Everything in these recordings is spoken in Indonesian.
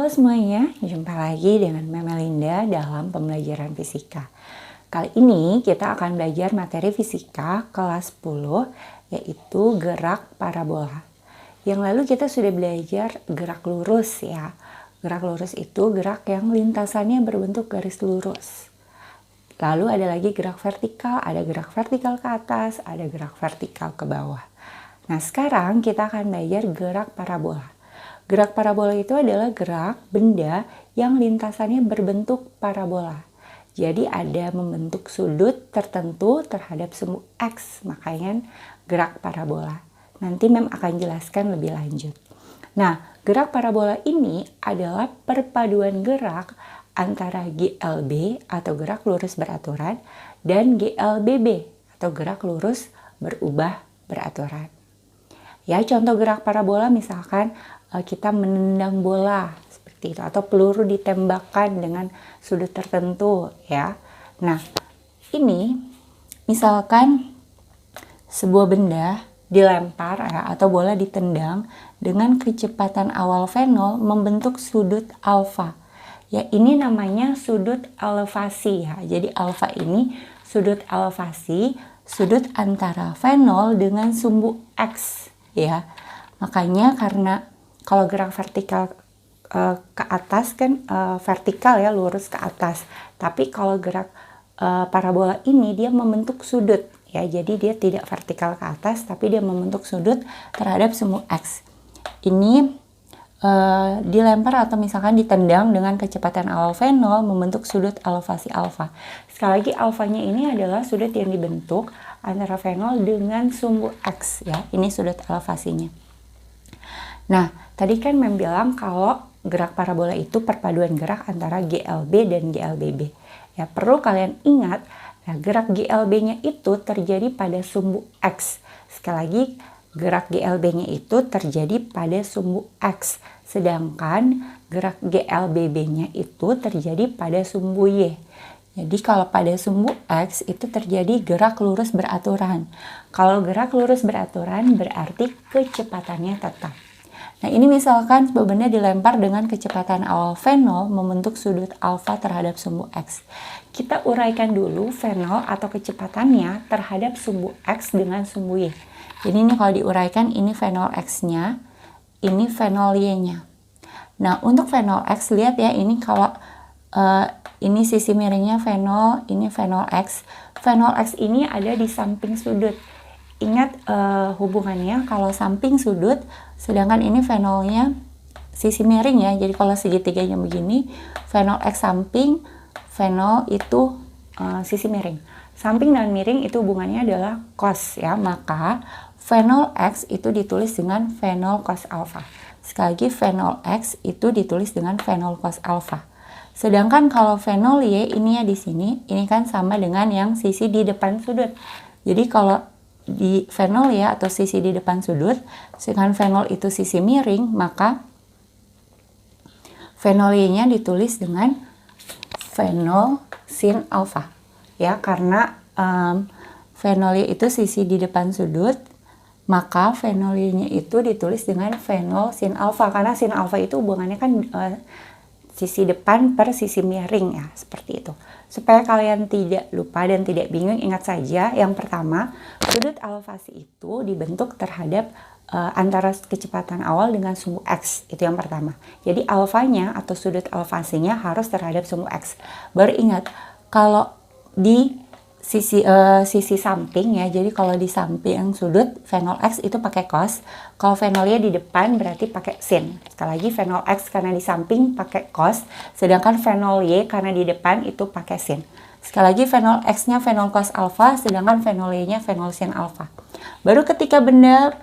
Halo semuanya, jumpa lagi dengan Memelinda dalam pembelajaran fisika. Kali ini kita akan belajar materi fisika kelas 10, yaitu gerak parabola. Yang lalu kita sudah belajar gerak lurus ya. Gerak lurus itu gerak yang lintasannya berbentuk garis lurus. Lalu ada lagi gerak vertikal, ada gerak vertikal ke atas, ada gerak vertikal ke bawah. Nah sekarang kita akan belajar gerak parabola. Gerak parabola itu adalah gerak benda yang lintasannya berbentuk parabola. Jadi ada membentuk sudut tertentu terhadap sumbu X, makanya gerak parabola. Nanti Mem akan jelaskan lebih lanjut. Nah, gerak parabola ini adalah perpaduan gerak antara GLB atau gerak lurus beraturan dan GLBB atau gerak lurus berubah beraturan. Ya, contoh gerak parabola misalkan kita menendang bola seperti itu atau peluru ditembakkan dengan sudut tertentu ya. Nah, ini misalkan sebuah benda dilempar ya, atau bola ditendang dengan kecepatan awal V0 membentuk sudut alfa. Ya, ini namanya sudut elevasi ya. Jadi alfa ini sudut elevasi, sudut antara V0 dengan sumbu X ya. Makanya karena kalau gerak vertikal ke atas kan vertikal ya, lurus ke atas. Tapi kalau gerak parabola ini dia membentuk sudut ya. Jadi dia tidak vertikal ke atas tapi dia membentuk sudut terhadap sumbu X. Ini dilempar atau misalkan ditendang dengan kecepatan awal V0 membentuk sudut elevasi alfa. Sekali lagi alfanya ini adalah sudut yang dibentuk antara V0 dengan sumbu X ya. Ini sudut elevasinya. Nah, tadi kan Mem bilang kalau gerak parabola itu perpaduan gerak antara GLB dan GLBB. Ya, perlu kalian ingat, nah, gerak GLB-nya itu terjadi pada sumbu X. Sekali lagi, gerak GLB-nya itu terjadi pada sumbu X. Sedangkan gerak GLBB-nya itu terjadi pada sumbu Y. Jadi kalau pada sumbu X itu terjadi gerak lurus beraturan. Kalau gerak lurus beraturan berarti kecepatannya tetap. Nah ini misalkan sebuah benda dilempar dengan kecepatan awal V0 membentuk sudut alfa terhadap sumbu X. Kita uraikan dulu V0 atau kecepatannya terhadap sumbu X dengan sumbu Y. Jadi ini kalau diuraikan ini V0 X-nya, ini V0 Y-nya. Nah untuk V0 X lihat ya, ini kalau ini sisi miringnya V0, ini V0 X. V0 X ini ada di samping sudut. Ingat hubungannya kalau samping sudut, sedangkan ini V0-nya sisi miring ya. Jadi kalau segitiganya begini, V0 X samping, V0 itu sisi miring. Samping dan miring itu hubungannya adalah cos ya. Maka V0 X itu ditulis dengan V0 cos alfa. Sekali lagi V0 X itu ditulis dengan V0 cos alfa. Sedangkan kalau V0 Y ini ya di sini, ini kan sama dengan yang sisi di depan sudut. Jadi kalau di V0 ya atau sisi di depan sudut, sedangkan V0 itu sisi miring, maka V0 Y-nya ditulis dengan V0 sin alfa. Ya, karena V0 Y itu sisi di depan sudut, maka V0 Y-nya itu ditulis dengan V0 sin alfa. Karena sin alfa itu hubungannya kan sisi depan per sisi miring ya, seperti itu. Supaya kalian tidak lupa dan tidak bingung, ingat saja yang pertama, sudut elevasi itu dibentuk terhadap antara kecepatan awal dengan sumbu X, itu yang pertama. Jadi alfanya atau sudut elevasinya harus terhadap sumbu X. Baru ingat, kalau di sisi samping ya, jadi kalau di samping sudut V0 X itu pakai cos, kalau V0 Y di depan berarti pakai sin. Sekali lagi V0 X karena di samping pakai cos, sedangkan V0 Y karena di depan itu pakai sin. Sekali lagi V0 X-nya V0 cos alfa, sedangkan V0 Y-nya V0 sin alfa. Baru ketika benda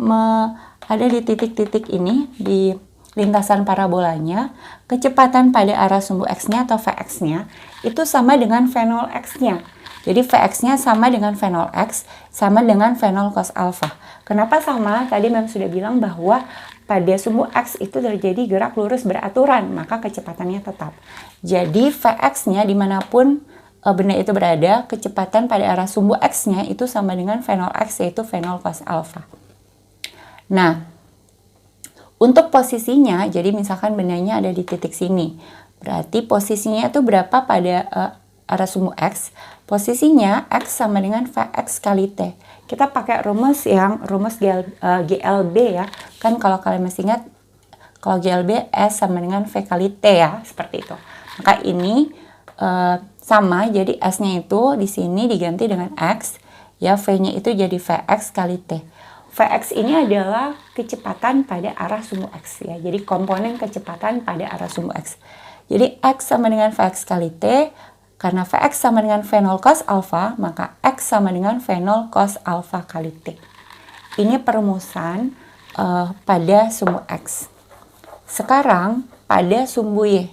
ada di titik-titik ini, di lintasan parabolanya, kecepatan pada arah sumbu X-nya atau Vx-nya itu sama dengan V0 X-nya. Jadi Vx-nya sama dengan V0 X, sama dengan V0 cos alfa. Kenapa sama? Tadi Mem sudah bilang bahwa pada sumbu X itu terjadi gerak lurus beraturan, maka kecepatannya tetap. Jadi Vx-nya dimanapun benda itu berada, kecepatan pada arah sumbu X-nya itu sama dengan V0 X, yaitu V0 cos alfa. Nah, Untuk posisinya, jadi misalkan bendanya ada di titik sini. Berarti posisinya itu berapa pada arah sumbu X? Posisinya X sama dengan Vx kali T. Kita pakai rumus GLB ya. Kan kalau kalian masih ingat, kalau GLB S sama dengan V kali T ya, seperti itu. Maka ini sama, jadi S-nya itu di sini diganti dengan X, ya V-nya itu jadi Vx kali T. Vx ini adalah kecepatan pada arah sumbu X ya. Jadi komponen kecepatan pada arah sumbu X. Jadi X sama dengan Vx kali T. Karena Vx sama dengan V0 cos alpha, maka X sama dengan V0 cos alpha kali T. Ini perumusan pada sumbu X. Sekarang pada sumbu Y.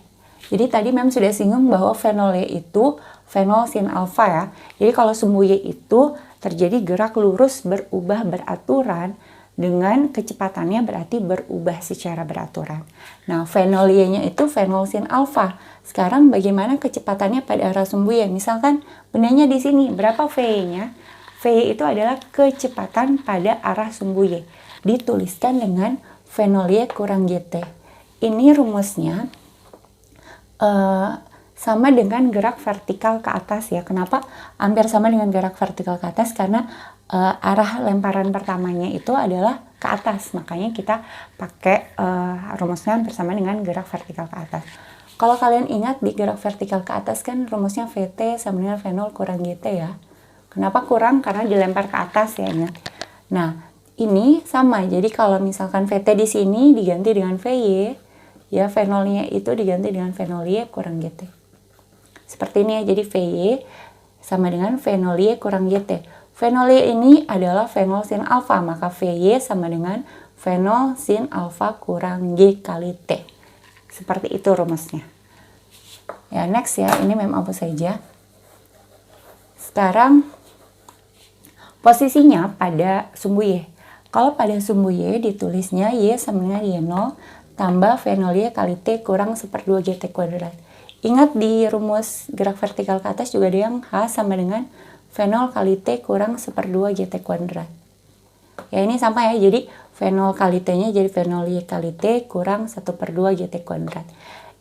Jadi tadi Mem sudah singgung bahwa V0 Y itu V0 sin alpha ya. Jadi kalau sumbu Y itu terjadi gerak lurus berubah beraturan dengan kecepatannya berarti berubah secara beraturan. Nah, V0 Y-nya itu V0 sin alpha. Sekarang bagaimana kecepatannya pada arah sumbu Y? Misalkan bendanya di sini, berapa V-nya? V itu adalah kecepatan pada arah sumbu Y. Dituliskan dengan V0 Y kurang GT. Ini rumusnya sama dengan gerak vertikal ke atas ya. Kenapa hampir sama dengan gerak vertikal ke atas? Karena arah lemparan pertamanya itu adalah ke atas. Makanya kita pakai rumusnya hampir sama dengan gerak vertikal ke atas. Kalau kalian ingat di gerak vertikal ke atas kan rumusnya VT sama dengan V0 kurang GT ya. Kenapa kurang? Karena dilempar ke atas ya, ingat. Nah, ini sama. Jadi kalau misalkan VT di sini diganti dengan VY, ya V0-nya itu diganti dengan V0 Y kurang GT. Seperti ini ya, jadi VY sama dengan V0 Y kurang GT. V0 Y ini adalah V0 sin alpha, maka VY sama dengan V0 sin alpha kurang G kali T. Seperti itu rumusnya. Ya, next ya, ini Mem hapus saja. Sekarang posisinya pada sumbu Y. Kalau pada sumbu Y ditulisnya Y sama dengan Y0 tambah V0 Y kali T kurang 1/2 GT kuadrat. Ingat di rumus gerak vertikal ke atas juga ada yang H sama dengan V0 kali T kurang 1/2 GT kuadrat. Ya ini sama ya, jadi V0 kali T-nya jadi V0 Y kali T kurang 1/2 GT kuadrat.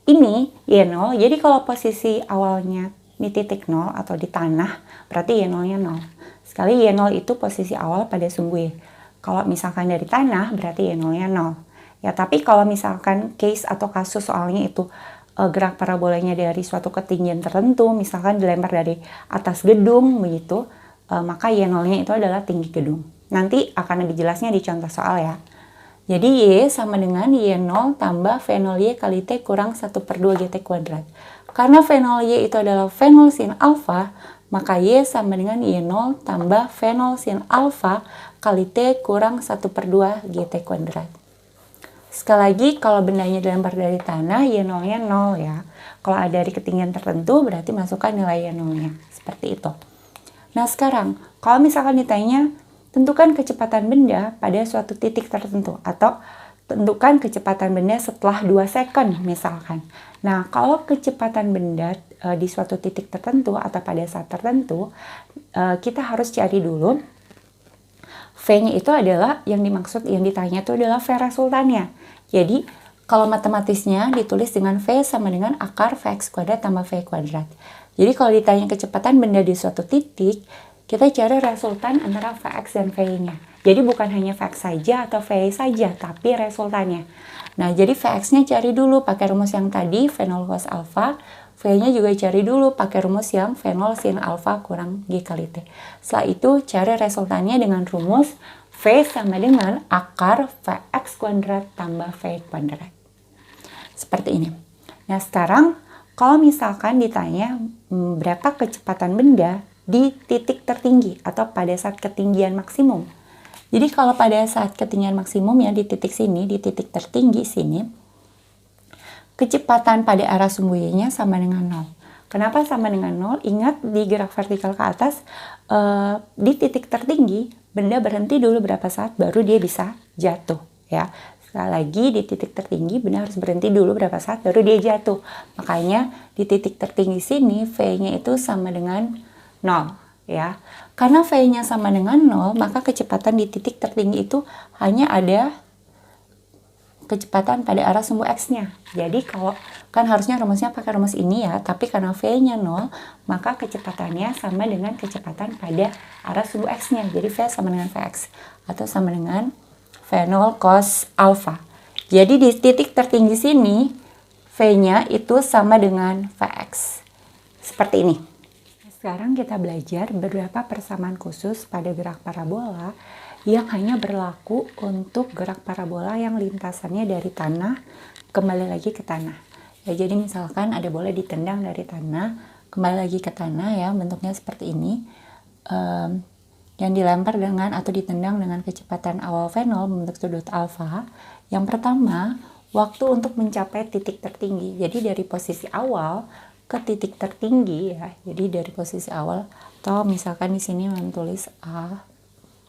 Ini Y0, jadi kalau posisi awalnya di titik 0 atau di tanah, berarti Y0-nya 0. Sekali Y0 itu posisi awal pada sumbu Y. Kalau misalkan dari tanah, berarti Y0-nya 0. Ya, tapi kalau misalkan case atau kasus soalnya itu gerak parabolanya dari suatu ketinggian tertentu, misalkan dilempar dari atas gedung begitu, maka Y0-nya itu adalah tinggi gedung. Nanti akan lebih jelasnya di contoh soal ya. Jadi Y sama dengan Y0 tambah V0 Y kali T kurang 1/2 GT kuadrat. Karena V0 Y itu adalah V0 sin alpha, maka Y sama dengan Y0 tambah V0 sin alpha kali T kurang 1/2 GT kuadrat. Sekali lagi, kalau bendanya dilempar dari tanah, Y0-nya 0 ya. Kalau ada dari ketinggian tertentu, berarti masukkan nilai Y0-nya. Seperti itu. Nah sekarang, kalau misalkan ditanya, tentukan kecepatan benda pada suatu titik tertentu. Atau tentukan kecepatan benda setelah 2 second misalkan. Nah kalau kecepatan benda di suatu titik tertentu atau pada saat tertentu, kita harus cari dulu V-nya itu adalah yang dimaksud, yang ditanya itu adalah V resultannya. Jadi kalau matematisnya ditulis dengan V sama dengan akar Vx kuadrat tambah V kuadrat. Jadi kalau ditanya kecepatan benda di suatu titik, kita cari resultan antara Vx dan V-nya. Jadi bukan hanya Vx saja atau V saja, tapi resultannya. Nah jadi Vx-nya cari dulu pakai rumus yang tadi, V0 cos alpha. V-nya juga cari dulu pakai rumus yang V0 sin alpha kurang G kali T. Setelah itu cari resultannya dengan rumus V sama dengan akar Vx kuadrat tambah V kuadrat. Seperti ini. Nah sekarang kalau misalkan ditanya berapa kecepatan benda di titik tertinggi atau pada saat ketinggian maksimum. Jadi kalau pada saat ketinggian maksimum ya di titik sini, di titik tertinggi sini, kecepatan pada arah sumbu Y-nya sama dengan 0. Kenapa sama dengan 0? Ingat di gerak vertikal ke atas, di titik tertinggi, benda berhenti dulu berapa saat baru dia bisa jatuh. Ya. Sekali lagi di titik tertinggi, benda harus berhenti dulu berapa saat baru dia jatuh. Makanya di titik tertinggi sini, V-nya itu sama dengan 0. Ya. Karena V-nya sama dengan 0, maka kecepatan di titik tertinggi itu hanya ada kecepatan pada arah sumbu X-nya. Jadi kalau kan harusnya rumusnya pakai rumus ini ya, tapi karena V-nya 0, maka kecepatannya sama dengan kecepatan pada arah sumbu X-nya. Jadi V sama dengan Vx atau sama dengan V0 cos alfa. Jadi di titik tertinggi sini V-nya itu sama dengan Vx. Seperti ini. Sekarang kita belajar beberapa persamaan khusus pada gerak parabola yang hanya berlaku untuk gerak parabola yang lintasannya dari tanah kembali lagi ke tanah. Ya, jadi misalkan ada bola ditendang dari tanah kembali lagi ke tanah ya, bentuknya seperti ini. Yang dilempar dengan atau ditendang dengan kecepatan awal V0 membentuk sudut alfa. Yang pertama, waktu untuk mencapai titik tertinggi. Jadi dari posisi awal ke titik tertinggi ya. Jadi dari posisi awal, atau misalkan di sini menulis A,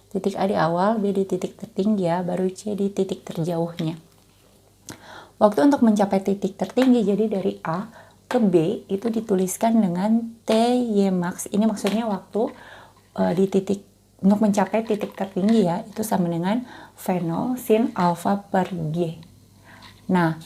titik A di awal, B di titik tertinggi ya, baru C di titik terjauhnya. Waktu untuk mencapai titik tertinggi, jadi dari A ke B itu dituliskan dengan TY max. Ini maksudnya waktu di titik untuk mencapai titik tertinggi ya, itu sama dengan V0 sin alfa per G. Nah,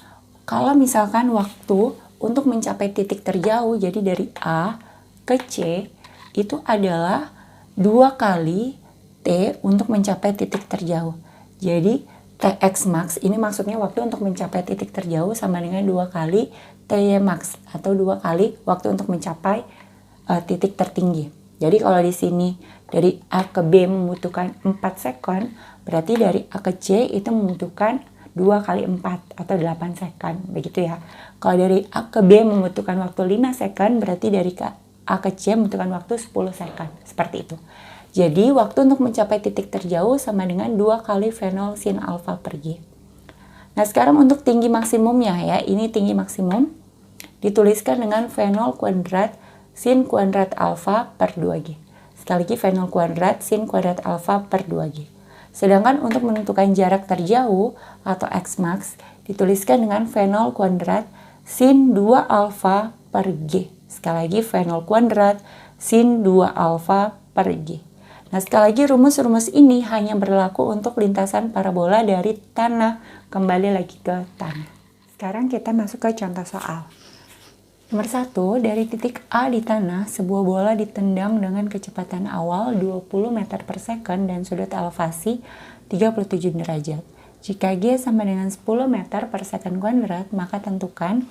kalau misalkan waktu untuk mencapai titik terjauh, jadi dari A ke C, itu adalah 2 kali T untuk mencapai titik terjauh. Jadi Tx max, ini maksudnya waktu untuk mencapai titik terjauh sama dengan 2 kali Ty max, atau 2 kali waktu untuk mencapai titik tertinggi. Jadi kalau di sini dari A ke B membutuhkan 4 sekon, berarti dari A ke C itu membutuhkan 2 kali 4 atau 8 sekon, begitu ya. Kalau dari A ke B membutuhkan waktu 5 sekon, berarti dari A ke C membutuhkan waktu 10 sekon, seperti itu. Jadi waktu untuk mencapai titik terjauh sama dengan 2 kali V0 sin alfa per G. Nah sekarang untuk tinggi maksimumnya ya, ini tinggi maksimum dituliskan dengan V0 kuadrat sin kuadrat alfa per 2G. Sekali lagi V0 kuadrat sin kuadrat alfa per 2G. Sedangkan untuk menentukan jarak terjauh atau X max dituliskan dengan V0 kuadrat sin 2 alfa per G. Sekali lagi V0 kuadrat sin 2 alfa per G. Nah sekali lagi rumus-rumus ini hanya berlaku untuk lintasan parabola dari tanah kembali lagi ke tanah. Sekarang kita masuk ke contoh soal. Nomor 1, dari titik A di tanah, sebuah bola ditendang dengan kecepatan awal 20 meter per second dan sudut elevasi 37 derajat. Jika G sama dengan 10 meter per second kuadrat, maka tentukan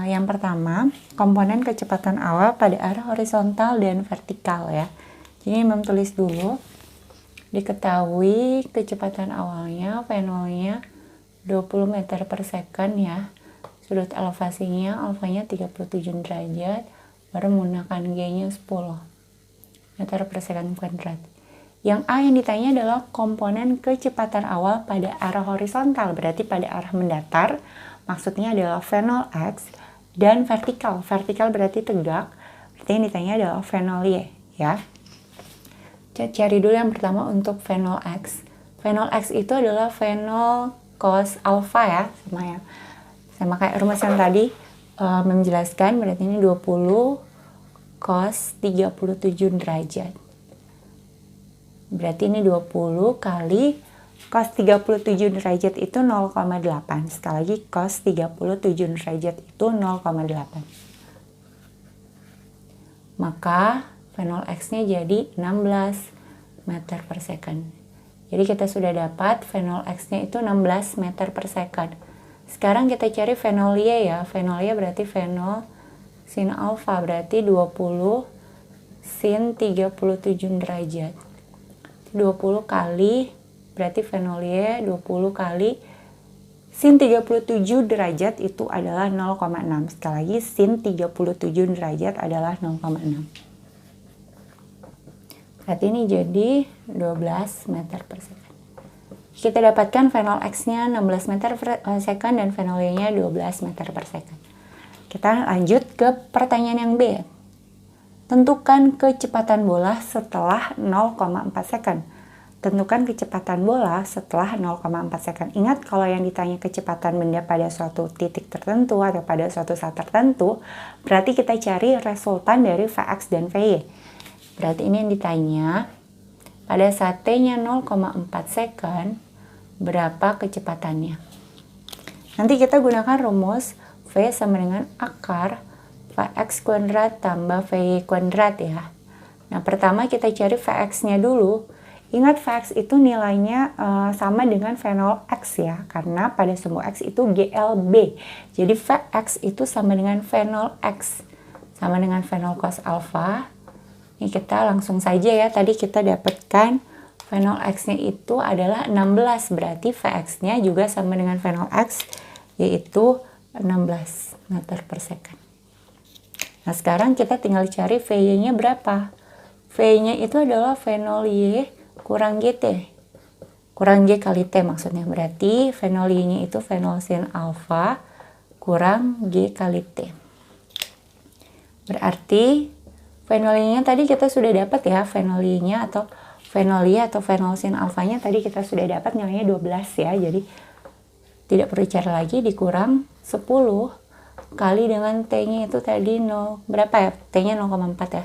yang pertama, komponen kecepatan awal pada arah horizontal dan vertikal ya. Jadi tulis dulu, diketahui kecepatan awalnya, V0-nya 20 meter per second ya. Sudut elevasinya, alfanya 37 derajat, baru menggunakan G-nya 10 meter per second kuadrat. Yang A yang ditanya adalah komponen kecepatan awal pada arah horizontal, berarti pada arah mendatar, maksudnya adalah V0 X, dan vertikal. Vertikal berarti tegak, berarti yang ditanya adalah V0 Y ya. Cari dulu yang pertama untuk V0 X. V0 X itu adalah V0 cos alfa ya, sama kayak rumus yang tadi menjelaskan, berarti ini 20 cos 37 derajat. Berarti ini 20 kali cos 37 derajat itu 0,8. Sekali lagi cos 37 derajat itu 0,8. Maka V0 X-nya jadi 16 meter per second. Jadi kita sudah dapat V0 X-nya itu 16 meter per second. Sekarang kita cari V0 Y ya. V0 Y berarti V0 sin alfa, berarti 20 sin 37 derajat. 20 kali, berarti V0 Y 20 kali sin 37 derajat itu adalah 0,6. Sekali lagi sin 37 derajat adalah 0,6. Berarti ini jadi 12 meter per second. Kita dapatkan V0 X-nya 16 meter per second dan V0 Y-nya 12 meter per second. Kita lanjut ke pertanyaan yang B. Tentukan kecepatan bola setelah 0,4 second. Tentukan kecepatan bola setelah 0,4 second. Ingat kalau yang ditanya kecepatan benda pada suatu titik tertentu atau pada suatu saat tertentu, berarti kita cari resultan dari Vx dan Vy. Berarti ini yang ditanya pada saat T-nya 0,4 second, berapa kecepatannya. Nanti kita gunakan rumus V sama dengan akar Vx kuadrat tambah Vy kuadrat ya. Nah, pertama kita cari Vx-nya dulu. Ingat Vx itu nilainya sama dengan V0 X ya, karena pada sumbu X itu GLB. Jadi Vx itu sama dengan V0 X, sama dengan V0 cos alpha. Ini kita langsung saja ya, tadi kita dapatkan V0 X-nya itu adalah 16, berarti Vx-nya juga sama dengan V0 X, yaitu 16 meter per second. Nah, sekarang kita tinggal cari Vy-nya berapa. V-nya itu adalah V0Y kurang GT. Kurang G kali T maksudnya. Berarti V0Y-nya itu V0 sin alpha kurang G kali T. Berarti V0Y-nya tadi kita sudah dapat ya. V0Y-nya atau V0Y atau V0 sin alfanya tadi kita sudah dapat nilainya 12 ya. Jadi tidak perlu cari lagi, dikurang 10 kali dengan T-nya itu tadi 0. Berapa ya? T-nya 0,4 ya.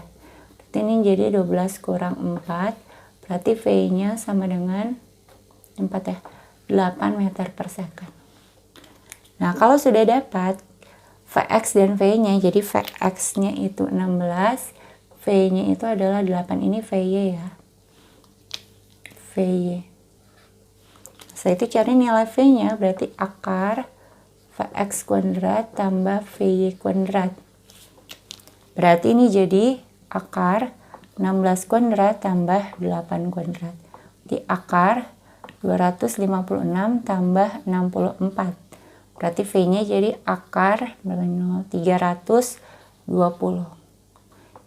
Berarti ini jadi 12 kurang 4. Berarti V-nya sama dengan 4 ya. 8 meter per second. Nah, kalau sudah dapat Vx dan V-nya, jadi Vx-nya itu 16, V-nya itu adalah 8. Ini Vy ya. Vy. Setelah itu cari nilai V-nya, berarti akar Vx kuadrat tambah Vy kuadrat. Berarti ini jadi akar 16 kuadrat tambah 8 kuadrat. Jadi akar 256 tambah 64. Berarti V-nya jadi akar 320.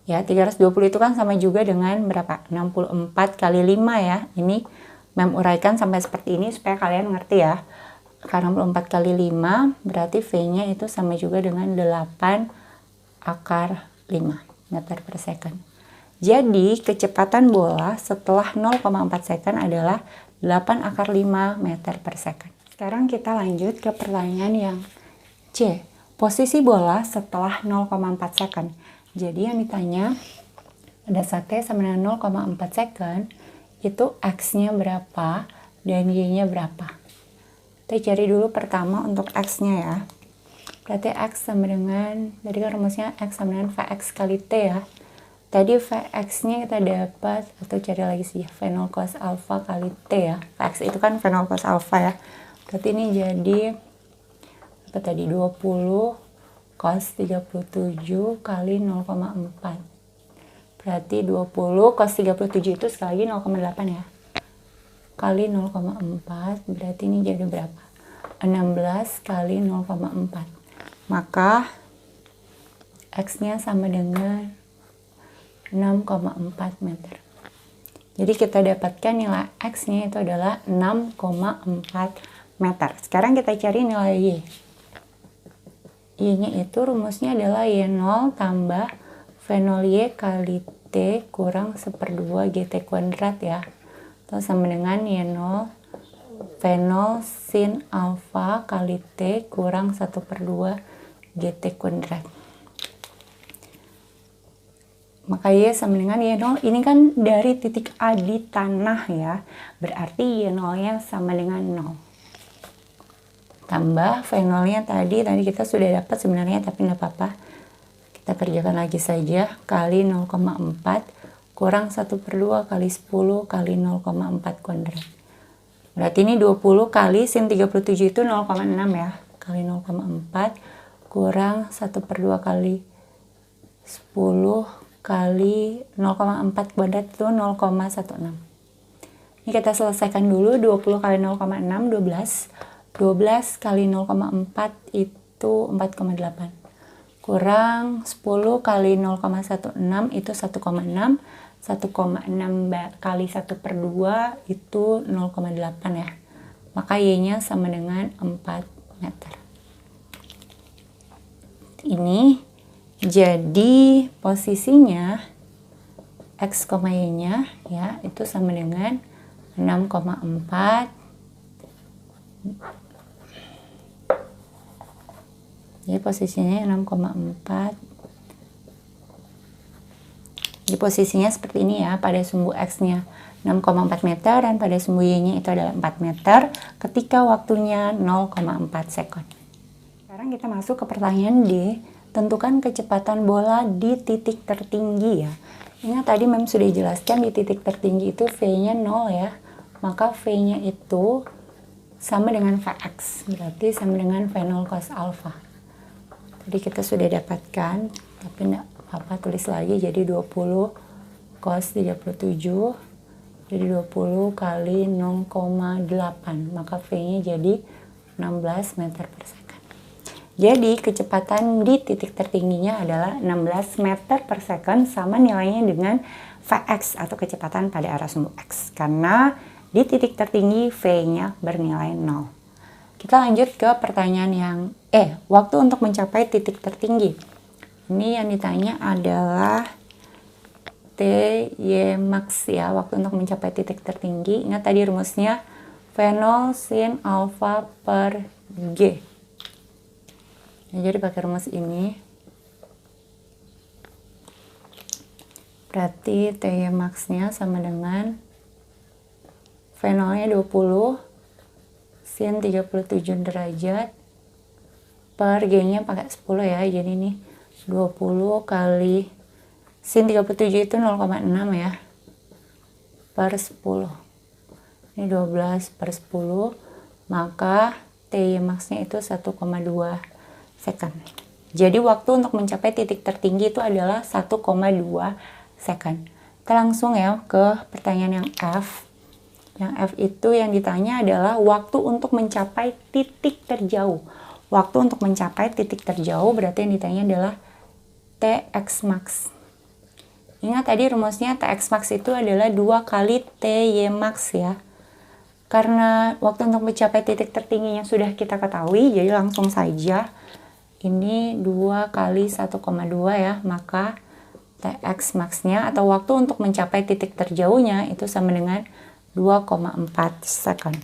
Ya, 320 itu kan sama juga dengan berapa? 64 kali 5 ya. Ini Mem uraikan sampai seperti ini supaya kalian ngerti ya. Karena 64 kali 5 berarti V-nya itu sama juga dengan 8 akar 5 meter per second. Jadi kecepatan bola setelah 0,4 second adalah 8 akar 5 meter per second. Sekarang kita lanjut ke pertanyaan yang C. Posisi bola setelah 0,4 second. Jadi yang ditanya pada saat T sama dengan 0,4 second itu X-nya berapa dan Y-nya berapa. Kita cari dulu pertama untuk X-nya ya. Berarti X sama dengan, tadi kan rumusnya X sama dengan Vx kali T ya. Tadi Vx-nya kita dapat, atau cari lagi sih, V0 cos alpha kali T ya. Vx itu kan V0 cos alpha ya. Berarti ini jadi, apa tadi, 20 cos 37 kali 0,4. Berarti 20 cos 37 itu sekali lagi 0,8 ya. Kali 0,4 berarti ini jadi berapa? 16 kali 0,4. Maka X-nya sama dengan 6,4 meter. Jadi kita dapatkan nilai X-nya itu adalah 6,4 meter. Sekarang kita cari nilai Y. Y-nya itu rumusnya adalah Y0 tambah V0Y kali T kurang 1/2 GT kuadrat ya. Atau sama dengan Y0 V0 sin alpha kali T kurang 1/2 GT kuadrat. Maka Y sama dengan Y0. Ini kan dari titik A di tanah ya. Berarti Y0-nya sama dengan 0. Tambah V0-nya tadi kita sudah dapat sebenarnya tapi nggak apa-apa. Kita kerjakan lagi saja, kali 0,4 kurang 1/2 kali 10 kali 0,4 kuadrat. Berarti ini 20 kali sin 37 itu 0,6 ya. Kali 0,4 kurang 1/2 kali 10 kali 0,4 kuadrat itu 0,16. Ini kita selesaikan dulu, 20 kali 0,6, 12. 12 kali 0,4 itu 4,8. Kurang 10 kali 0,16 itu 1,6. 1,6 kali 1/2 itu 0,8 ya. Maka Y-nya sama dengan 4 meter. Ini jadi posisinya X, Y-nya ya itu sama dengan 6,4. Jadi posisinya 6,4. Di posisinya seperti ini ya pada sumbu X-nya. 6,4 meter dan pada sumbu Y-nya itu adalah 4 meter ketika waktunya 0,4 sekon. Sekarang kita masuk ke pertanyaan D. Tentukan kecepatan bola di titik tertinggi ya. Ingat tadi Mem sudah jelaskan di titik tertinggi itu V-nya 0 ya. Maka V-nya itu sama dengan Vx. Berarti sama dengan V0 cos alpha. Tadi kita sudah dapatkan. Tapi enggak apa-apa, tulis lagi. Jadi 20 cos 37. Jadi 20 kali 0,8. Maka V-nya jadi 16 meter per sekon. Jadi kecepatan di titik tertingginya adalah 16 meter per second sama nilainya dengan Vx atau kecepatan pada arah sumbu X. Karena di titik tertinggi V-nya bernilai 0. Kita lanjut ke pertanyaan yang E. Waktu untuk mencapai titik tertinggi. Ini yang ditanya adalah Ty max ya. Waktu untuk mencapai titik tertinggi. Ingat tadi rumusnya V0 sin alpha per G. Jadi pakai rumus ini. Berarti Ty max-nya sama dengan V0-nya 20 sin 37 derajat per G-nya pakai 10 ya. Jadi ini 20 kali sin 37 itu 0,6 ya. Per 10. Ini 12 per 10. Maka Ty max-nya itu 1,2 second. Jadi waktu untuk mencapai titik tertinggi itu adalah 1,2 second. Kita langsung ya ke pertanyaan yang F. Yang F itu yang ditanya adalah waktu untuk mencapai titik terjauh. Waktu untuk mencapai titik terjauh berarti yang ditanya adalah Tx max. Ingat tadi rumusnya Tx max itu adalah 2 kali Ty max ya. Karena waktu untuk mencapai titik tertingginya sudah kita ketahui, jadi langsung saja ini 2 kali 1,2 ya, maka Tx max-nya atau waktu untuk mencapai titik terjauhnya itu sama dengan 2,4 second.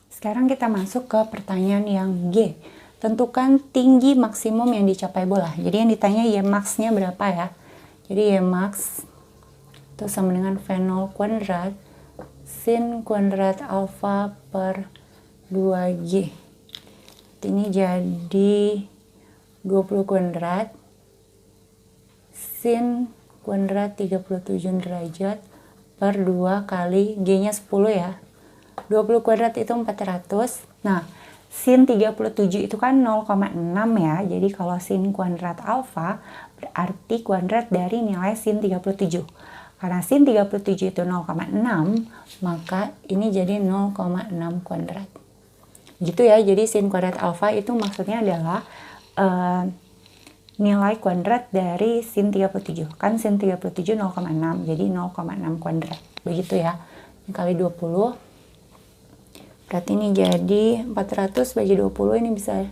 Sekarang kita masuk ke pertanyaan yang G. Tentukan tinggi maksimum yang dicapai bola. Jadi yang ditanya Y max-nya berapa ya. Jadi Y max itu sama dengan V0 kuadrat sin kuadrat alpha per 2G. Ini jadi 20 kuadrat sin kuadrat 37 derajat per 2 kali G-nya 10 ya. 20 kuadrat itu 400. Nah, sin 37 itu kan 0,6 ya. Jadi kalau sin kuadrat alfa berarti kuadrat dari nilai sin 37. Karena sin 37 itu 0,6, maka ini jadi 0,6 kuadrat. Gitu ya, jadi sin kuadrat alfa itu maksudnya adalah nilai kuadrat dari sin 37. Kan sin 37 0,6, jadi 0,6 kuadrat. Begitu ya. Ini kali 20. Berarti ini jadi 400 bagi 20, ini bisa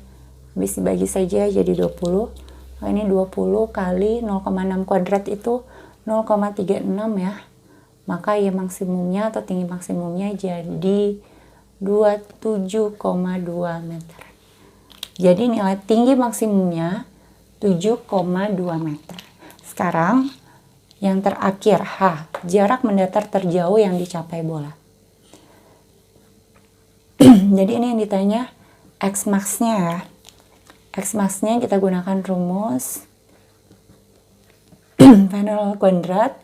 dibagi saja jadi 20. Nah, ini 20 kali 0,6 kuadrat itu 0,36 ya. Maka Y maksimumnya atau tinggi maksimumnya jadi 27,2 meter. Jadi nilai tinggi maksimumnya 7,2 meter. Sekarang yang terakhir H, jarak mendatar terjauh yang dicapai bola. Jadi ini yang ditanya X max-nya ya. X max-nya kita gunakan rumus V0 kuadrat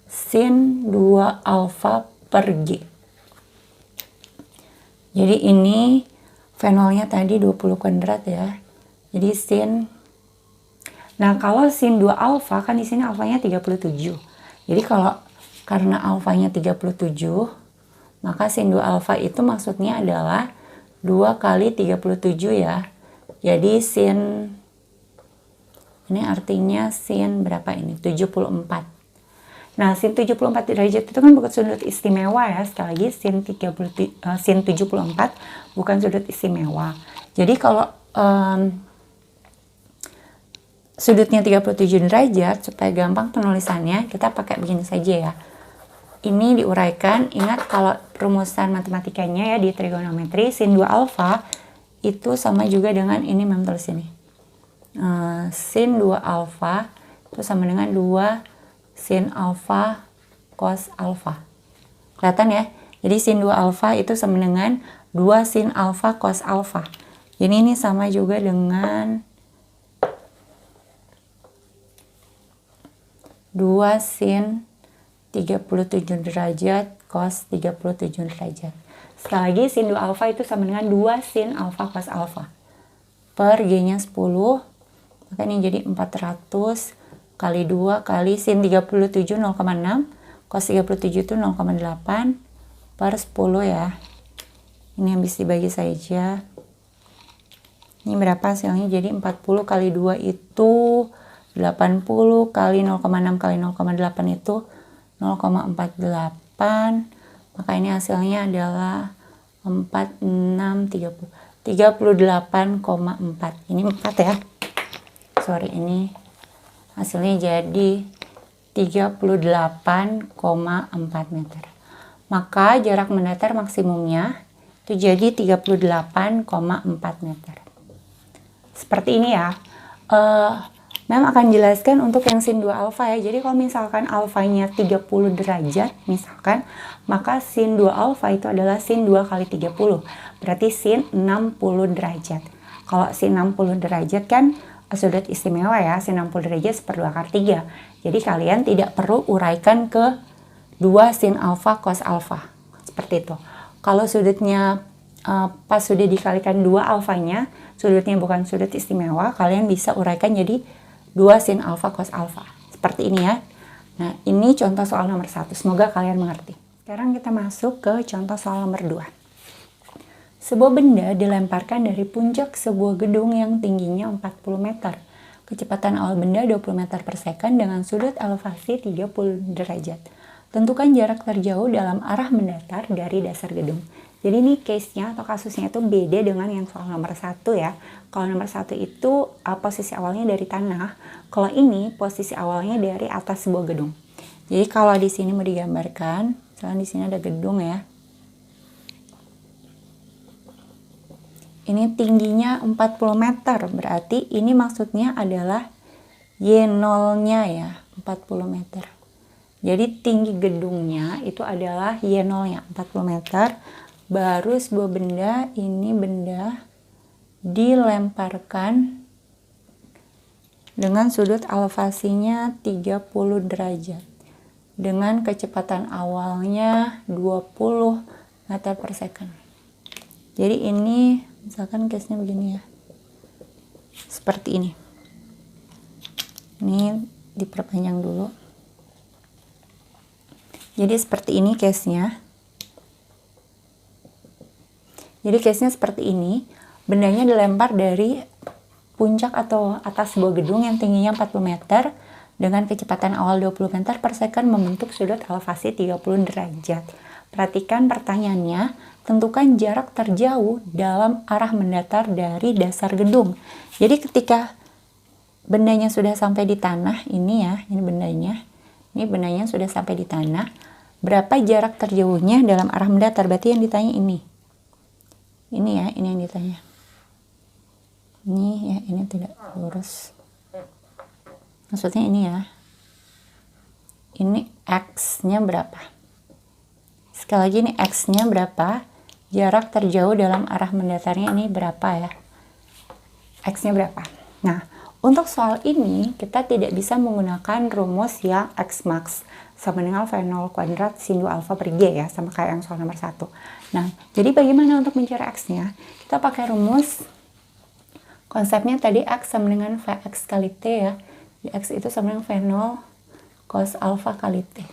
sin 2 alfa per G. Jadi ini V0-nya tadi 20 kuadrat ya. Jadi sin. Nah, kalau sin 2 alfa kan di sini alfanya 37. Jadi karena alfanya 37, maka sin 2 alfa itu maksudnya adalah 2 kali 37 ya. Jadi sin ini artinya sin berapa ini? 74. Nah, sin 74 derajat itu kan bukan sudut istimewa ya. Sekali lagi sin 74 bukan sudut istimewa. Jadi kalau sudutnya 37 derajat, supaya gampang penulisannya, kita pakai begini saja ya. Ini diuraikan, ingat kalau rumusan matematikanya ya di trigonometri, sin 2 alfa itu sama juga dengan ini Mem tulis ini. Sin 2 alfa itu sama dengan 2 sin alfa cos alfa. Kelihatan ya? Jadi sin 2 alfa itu sama dengan 2 sin alfa cos alfa. Jadi ini sama juga dengan 2 sin 37 derajat cos 37 derajat. Sekali lagi sin 2 alfa itu sama dengan 2 sin alfa cos alfa. Per G-nya 10, maka ini jadi 400 kali 2 kali sin 37 0,6, cos 37 itu 0,8 per 10 ya. Ini habis dibagi saja. Ini berapa hasilnya? Jadi 40 kali 2 itu 80 kali 0,6 kali 0,8 itu 0,48. Maka ini hasilnya adalah 38,4. Ini 4 ya. Sorry, ini hasilnya jadi 38,4 meter. Maka jarak mendatar maksimumnya itu jadi 38,4 meter. Seperti ini ya. Mem akan jelaskan untuk yang sin 2 alfa ya. Jadi kalau misalkan alfanya 30 derajat misalkan, maka sin 2 alfa itu adalah sin 2 kali 30. Berarti sin 60 derajat. Kalau sin 60 derajat kan sudut istimewa ya, sin 60 derajat /2 akar 3. Jadi kalian tidak perlu uraikan ke 2 sin alfa cos alfa. Seperti itu. Kalau sudutnya pas sudah dikalikan 2 alfanya, sudutnya bukan sudut istimewa, kalian bisa uraikan jadi 2 sin alfa cos alfa. Seperti ini ya. Nah, ini contoh soal nomor 1. Semoga kalian mengerti. Sekarang kita masuk ke contoh soal nomor 2. Sebuah benda dilemparkan dari puncak sebuah gedung yang tingginya 40 meter. Kecepatan awal benda 20 meter per second dengan sudut elevasi 30 derajat. Tentukan jarak terjauh dalam arah mendatar dari dasar gedung. Jadi ini case-nya atau kasusnya itu beda dengan yang soal nomor 1 ya. Kalau nomor 1 itu posisi awalnya dari tanah. Kalau ini posisi awalnya dari atas sebuah gedung. Jadi kalau di sini mau digambarkan, misalnya di sini ada gedung ya. Ini tingginya 40 meter, berarti ini maksudnya adalah Y0-nya ya, 40 meter. Jadi tinggi gedungnya itu adalah Y0-nya, 40 meter. Baru sebuah benda, ini benda dilemparkan dengan sudut elevasinya 30 derajat. Dengan kecepatan awalnya 20 meter per second. Jadi ini misalkan case-nya begini ya. Seperti ini. Ini diperpanjang dulu. Jadi seperti ini case-nya. Jadi case-nya seperti ini. Bendanya dilempar dari puncak atau atas sebuah gedung yang tingginya 40 meter dengan kecepatan awal 20 meter per second membentuk sudut elevasi 30 derajat. Perhatikan pertanyaannya, tentukan jarak terjauh dalam arah mendatar dari dasar gedung. Jadi ketika bendanya sudah sampai di tanah, ini ya, ini bendanya sudah sampai di tanah, berapa jarak terjauhnya dalam arah mendatar? Berarti yang ditanya ini. Ini ya, ini yang ditanya. Ini ya, ini tidak lurus. Maksudnya ini ya. Ini X-nya berapa? Sekali lagi ini X-nya berapa? Jarak terjauh dalam arah mendatarnya ini berapa ya? X-nya berapa? Nah, untuk soal ini kita tidak bisa menggunakan rumus yang X max sama dengan V0 kuadrat sin 2 alfa per G ya, sama kayak yang soal nomor 1. Nah, jadi bagaimana untuk mencari X-nya? Kita pakai rumus, konsepnya tadi X sama dengan Vx kali T ya. X itu sama dengan V0 cos alfa kali T.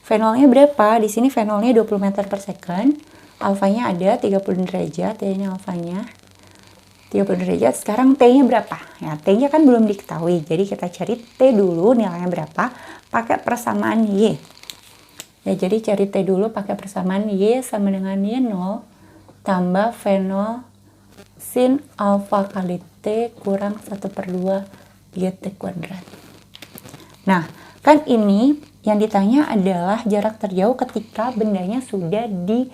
V0-nya berapa? Di sini V0-nya 20 meter per second. Alfanya ada 30 derajat, ya ini alfanya. 30 derajat, sekarang T-nya berapa? Ya, T-nya kan belum diketahui, jadi kita cari T dulu nilainya berapa, pakai persamaan Y. Ya, jadi cari T dulu pakai persamaan Y sama dengan Y0 tambah V0 sin alfa kali T kurang 1/2 GT kuadrat. Nah, kan ini yang ditanya adalah jarak terjauh ketika bendanya sudah di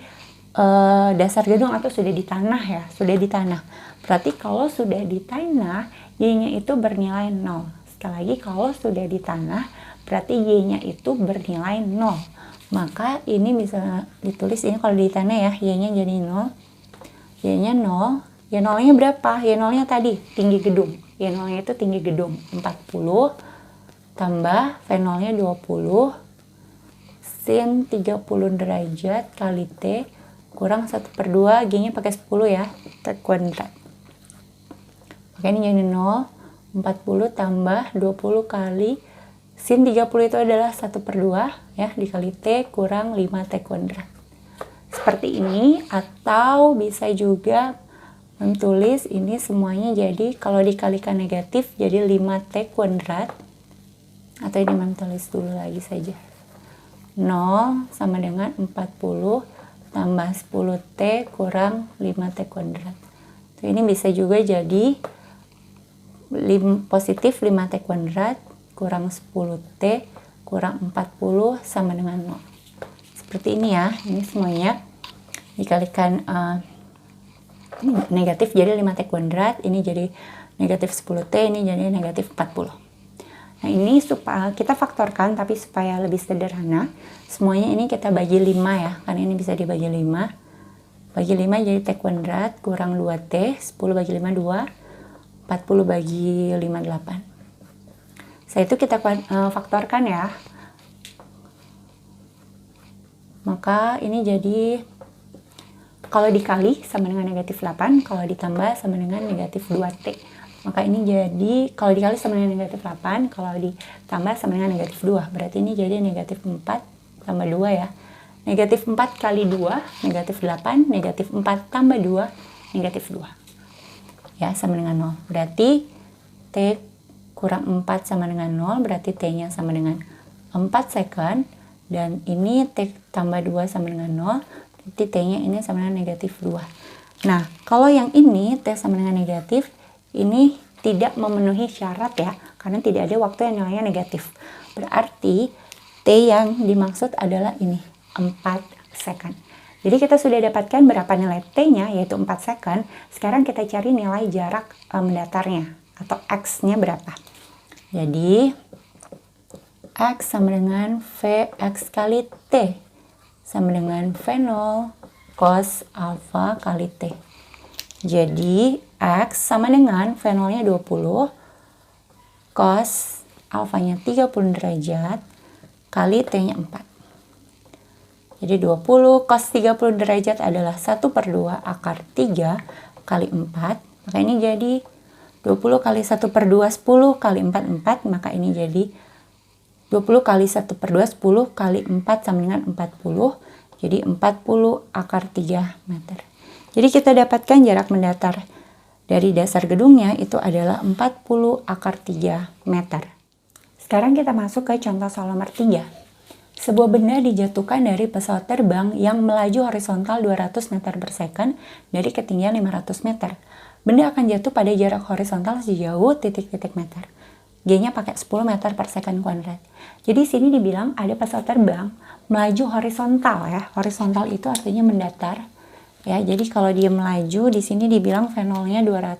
dasar gedung atau sudah di tanah ya, sudah di tanah. Berarti kalau sudah di tanah, Y-nya itu bernilai 0. Sekali lagi, kalau sudah di tanah, berarti Y-nya itu bernilai 0. Maka ini bisa ditulis ini kalau di tanah ya, Y-nya jadi 0. Y-nya 0. Y0-nya berapa? Y0-nya tadi tinggi gedung. Y0-nya itu tinggi gedung 40 tambah V0-nya 20 sin 30 derajat kali T kurang 1/2, G-nya pakai 10 ya, T kuadrat. Maka ini jadi 0, 40 tambah 20 kali sin 30 itu adalah 1/2 ya, dikali T kurang 5T kuadrat. Seperti ini, atau bisa juga menulis ini semuanya jadi kalau dikalikan negatif jadi 5T kuadrat. Atau ini menulis dulu lagi saja. 0 sama dengan 40 tambah 10T kurang 5T kuadrat. Ini bisa juga jadi positif 5T kuadrat kurang 10T kurang 40 sama dengan 0. Seperti ini ya, ini semuanya dikalikan negatif jadi 5T kuadrat, ini jadi negatif 10T, ini jadi negatif 40. Nah ini supaya kita faktorkan tapi supaya lebih sederhana, semuanya ini kita bagi 5 ya, karena ini bisa dibagi 5. Bagi 5 jadi T kuadrat kurang 2T, 10 bagi 5 2, 40 bagi 5 8. Setelah itu kita faktorkan ya. Maka ini jadi kalau dikali sama dengan negatif 8, kalau ditambah sama dengan negatif 2T. Maka ini jadi, kalau dikali sama dengan negatif 8, kalau ditambah sama dengan negatif 2. Berarti ini jadi negatif 4 tambah 2 ya. Negatif 4 kali 2, negatif 8, negatif 4 tambah 2, negatif 2. Ya, sama dengan 0. Berarti T kurang 4 sama dengan 0, berarti T-nya sama dengan 4 second. Dan ini T tambah 2 sama dengan 0, berarti T-nya ini sama dengan negatif 2. Nah, kalau yang ini T sama dengan negatif, ini tidak memenuhi syarat ya, karena tidak ada waktu yang nilainya negatif. Berarti T yang dimaksud adalah ini, 4 second. Jadi kita sudah dapatkan berapa nilai T-nya, yaitu 4 second. Sekarang kita cari nilai jarak mendatarnya, atau X-nya berapa. Jadi, X sama dengan Vx kali T, sama dengan V0 cos alpha kali T. Jadi, X sama dengan V0-nya 20, cos alfanya 30 derajat, kali T-nya 4. Jadi 20 cos 30 derajat adalah 1/2 akar 3 kali 4. Maka ini jadi 20 kali 1/2, 10 kali 4, 4. Maka ini jadi 20 kali 1/2, 10 kali 4 sama dengan 40. Jadi 40 akar 3 meter. Jadi kita dapatkan jarak mendatar dari dasar gedungnya itu adalah 40 akar 3 meter. Sekarang kita masuk ke contoh soal nomor 3. Sebuah benda dijatuhkan dari pesawat terbang yang melaju horizontal 200 meter per second dari ketinggian 500 meter. Benda akan jatuh pada jarak horizontal sejauh titik-titik meter. G-nya pakai 10 meter per second kuadrat. Jadi sini dibilang ada pesawat terbang melaju horizontal ya. Horizontal itu artinya mendatar. Ya, jadi kalau dia melaju di sini dibilang V0-nya 200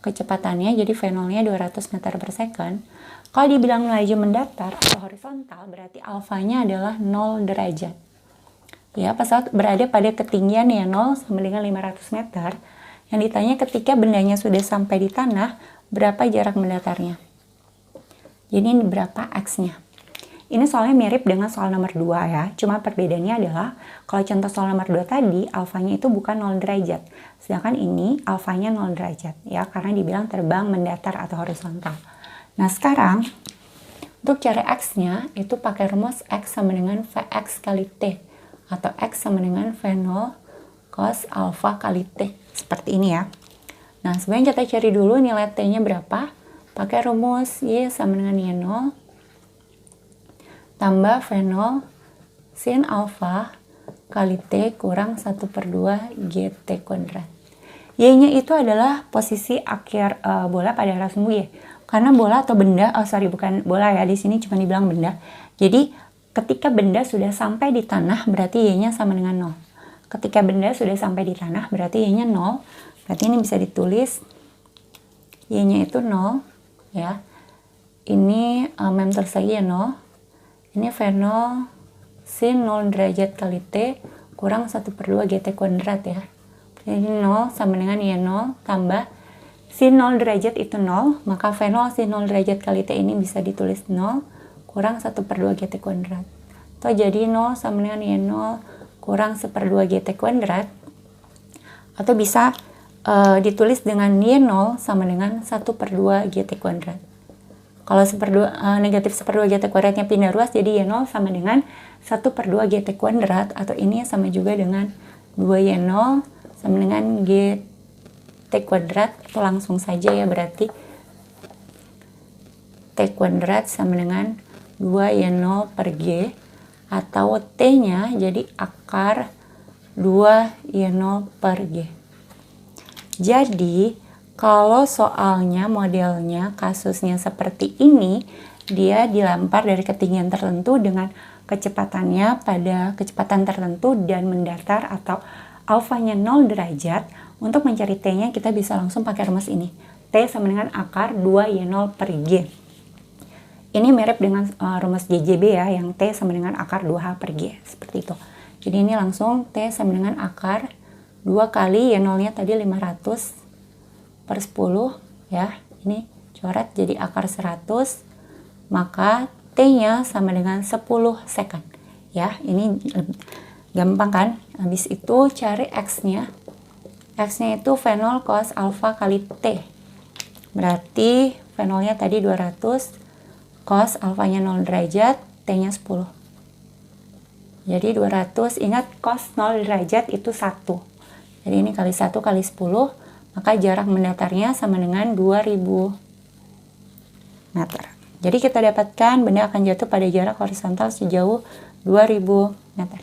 kecepatannya, jadi V0-nya 200 meter per second. Kalau dibilang melaju mendatar atau horizontal, berarti alfanya adalah 0 derajat. Ya, pesawat berada pada ketinggian ya 0 sama dengan 500 meter. Yang ditanya ketika bendanya sudah sampai di tanah, berapa jarak mendatarnya? Jadi ini berapa X-nya? Ini soalnya mirip dengan soal nomor 2 ya. Cuma perbedaannya adalah kalau contoh soal nomor 2 tadi alfanya itu bukan 0 derajat. Sedangkan ini alfanya 0 derajat ya, karena dibilang terbang mendatar atau horizontal. Nah, sekarang untuk cari X-nya itu pakai rumus X sama dengan Vx kali T atau X sama dengan V0 cos alpha kali T. Seperti ini ya. Nah, sebenarnya kita cari dulu nilai T-nya berapa. Pakai rumus Y sama dengan Y0 tambah V0 sin alfa kali T kurang 1/2 GT kuadrat. Y-nya itu adalah posisi akhir bola pada arah sumbu Y. Karena bola atau benda, bukan bola ya, di sini cuma dibilang benda. Jadi ketika benda sudah sampai di tanah berarti Y-nya sama dengan 0. Ketika benda sudah sampai di tanah berarti Y-nya 0. Berarti ini bisa ditulis Y-nya itu 0 ya. Ini mem terus lagi ya 0. Ini V0 sin 0 derajat kali T kurang 1/2 GT kuadrat ya. Jadi 0 sama dengan Y0 tambah sin 0 derajat itu 0, maka V0 sin 0 derajat kali T ini bisa ditulis 0 kurang 1/2 GT kuadrat. Atau jadi 0 sama dengan Y0 kurang 1/2 GT kuadrat. Atau bisa ditulis dengan Y0 sama dengan 1/2 GT kuadrat. Kalau negatif 1/2 GT kuadratnya pindah ruas, jadi Y0 sama dengan 1/2 GT kuadrat, atau ini sama juga dengan 2Y0 sama dengan GT kuadrat. Itu langsung saja ya, berarti T kuadrat sama dengan 2Y0 per G, atau T-nya jadi akar 2Y0 per G. Jadi kalau soalnya modelnya kasusnya seperti ini, dia dilempar dari ketinggian tertentu dengan kecepatannya pada kecepatan tertentu dan mendatar atau alfanya 0 derajat. Untuk mencari T-nya kita bisa langsung pakai rumus ini. T sama dengan akar 2Y0 per G. Ini mirip dengan rumus JJB ya, yang T sama dengan akar 2H per G. Seperti itu. Jadi ini langsung T sama dengan akar 2 kali Y0-nya tadi 500 per 10 ya, ini coret jadi akar 100, maka T-nya sama dengan 10 second ya. Ini gampang kan. Habis itu cari X-nya itu V0 cos alfa kali T, berarti V0-nya tadi 200, cos alfanya 0 derajat, T-nya 10. Jadi 200, ingat cos 0 derajat itu 1, jadi ini kali 1 kali 10, maka jarak mendatarnya sama dengan 2000 meter. Jadi kita dapatkan benda akan jatuh pada jarak horizontal sejauh 2000 meter.